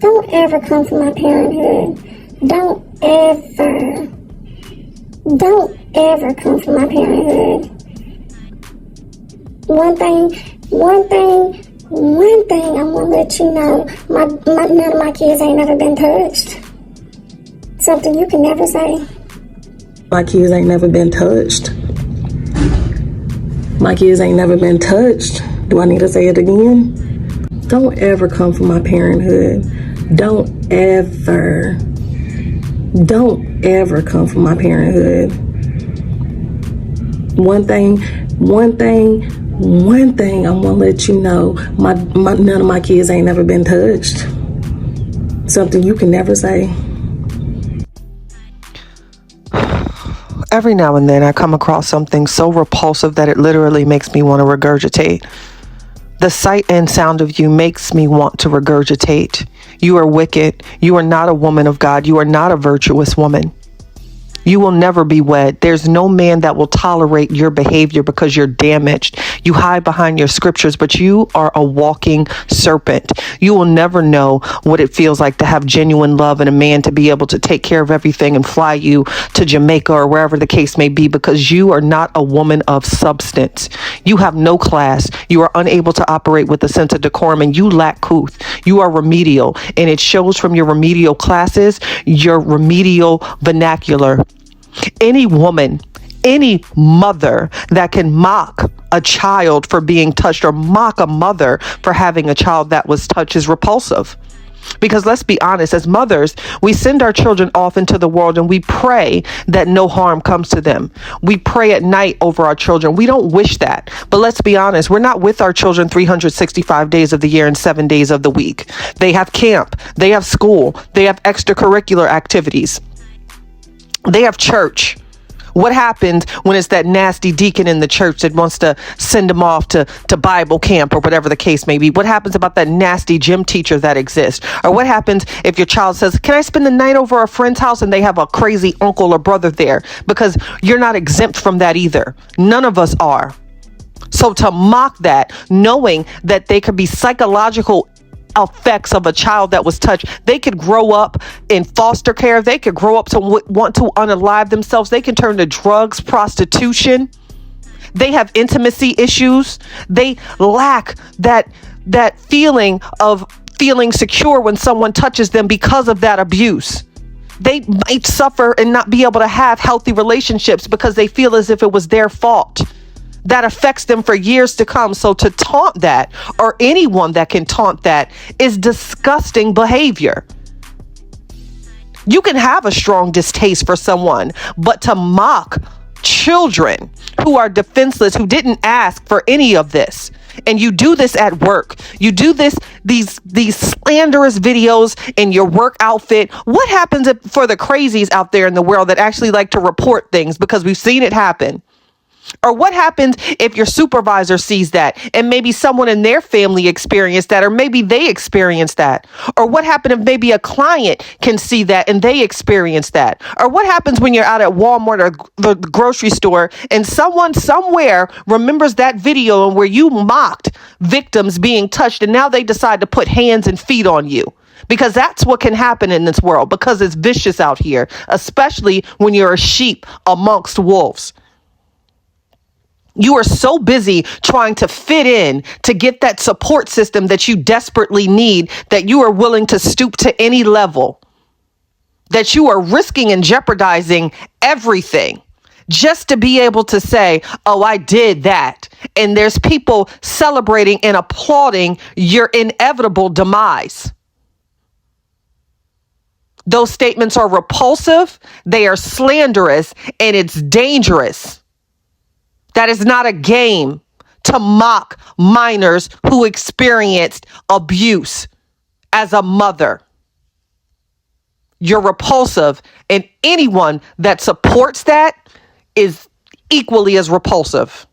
Don't ever come for my parenthood. Don't ever come for my parenthood. One thing I'm gonna let you know, none of my kids ain't never been touched. Something you can never say. My kids ain't never been touched. My kids ain't never been touched. Do I need to say it again? Don't ever come for my parenthood. Don't ever come for my parenthood. One thing I'm gonna let you know, none of my kids ain't never been touched. Something you can never say. Every now and then I come across something so repulsive that it literally makes me want to regurgitate. The sight and sound of you makes me want to regurgitate. You are wicked. You are not a woman of God. You are not a virtuous woman. You will never be wed. There's no man that will tolerate your behavior because you're damaged. You hide behind your scriptures, but you are a walking serpent. You will never know what it feels like to have genuine love and a man to be able to take care of everything and fly you to Jamaica or wherever the case may be, because you are not a woman of substance. You have no class. You are unable to operate with a sense of decorum, and you lack couth. You are remedial, and it shows from your remedial classes, your remedial vernacular. Any woman, any mother that can mock a child for being touched or mock a mother for having a child that was touched is repulsive. Because let's be honest, as mothers, we send our children off into the world and we pray that no harm comes to them. We pray at night over our children. We don't wish that. But let's be honest, we're not with our children 365 days of the year and 7 days of the week. They have camp, they have school, they have extracurricular activities. They have church. What happens when it's that nasty deacon in the church that wants to send them off to Bible camp or whatever the case may be? What happens about that nasty gym teacher that exists? Or what happens if your child says, can I spend the night over a friend's house, and they have a crazy uncle or brother there? Because you're not exempt from that either. None of us are. So to mock that, knowing that they could be psychological effects of a child that was touched. They could grow up in foster care. They could grow up to want to unalive themselves. They can turn to drugs, prostitution. They have intimacy issues. They lack that feeling of feeling secure when someone touches them because of that abuse. They might suffer and not be able to have healthy relationships because they feel as if it was their fault. That affects them for years to come. So to taunt that, or anyone that can taunt that, is disgusting behavior. You can have a strong distaste for someone, but to mock children who are defenseless, who didn't ask for any of this, and you do this at work, you do these slanderous videos in your work outfit. What happens for the crazies out there in the world that actually like to report things, because we've seen it happen? Or what happens if your supervisor sees that and maybe someone in their family experienced that, or maybe they experienced that? Or what happens if maybe a client can see that and they experience that? Or what happens when you're out at Walmart or the grocery store and someone somewhere remembers that video and where you mocked victims being touched, and now they decide to put hands and feet on you? Because that's what can happen in this world, because it's vicious out here, especially when you're a sheep amongst wolves. You are so busy trying to fit in to get that support system that you desperately need, that you are willing to stoop to any level, that you are risking and jeopardizing everything just to be able to say, oh, I did that. And there's people celebrating and applauding your inevitable demise. Those statements are repulsive, they are slanderous, and it's dangerous. That is not a game to mock minors who experienced abuse as a mother. You're repulsive, and anyone that supports that is equally as repulsive.